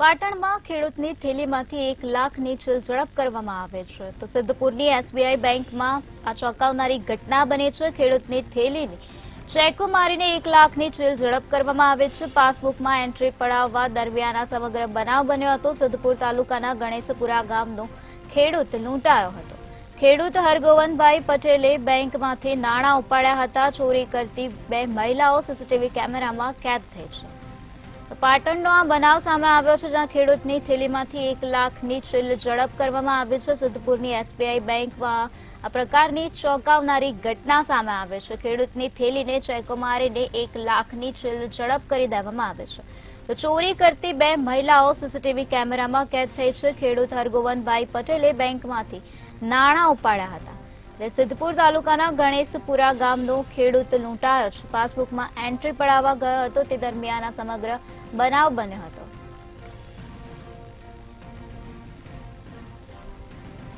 પાટણમાં ખેડૂતની થેલીમાંથી 1 લાખની ચીલ ઝડપ કરવામાં આવે છે તો સિદ્ધપુરની એસબીઆઈ બેંકમાં આ ચોંકાવનારી ઘટના બની છે। ખેડૂતની થેલીની ચેકો મારીને 1 લાખની ચીલ ઝડપ કરવામાં આવે છે। પાસબુકમાં એન્ટ્રી પડાવવા દરમિયાન આ સમગ્ર બનાવ બન્યો હતો। સિદ્ધપુર તાલુકાના ગણેશપુરા ગામનો ખેડૂત લૂંટાયો હતો। ખેડૂત હરગોવનભાઈ પટેલે બેંકમાંથી નાણાં ઉપાડ્યા હતા। ચોરી કરતી 2 મહિલાઓ સીસીટીવી કેમેરામાં કેદ થઈ છે। પાટણનો આ બનાવ સામે આવ્યો છે, જ્યાં ખેડૂતની થેલીમાંથી 1 લાખની ચીલ ઝડપ કરવામાં આવી છે। સિદ્ધપુરની એસબીઆઈ બેંકમાં આ પ્રકારની ચોંકાવનારી ઘટના સામે આવે છે। ખેડૂતની થેલીને ચેકો મારીને 1 લાખની ચીલ ઝડપ કરી દેવામાં આવે છે તો ચોરી કરતી 2 મહિલાઓ સીસીટીવી કેમેરામાં કેદ થઈ છે। ખેડૂત હરગોવનભાઈ પટેલે બેંકમાંથી નાણાં ઉપાડ્યા હતા। સિદ્ધપુર તાલુકાના ગણેશપુરા ગામનો ખેડૂત લૂંટાયો છે। પાસબુકમાં એન્ટ્રી પડાવવા ગયો હતો તે દરમિયાન આ સમગ્ર બનાવ બન્યો હતો।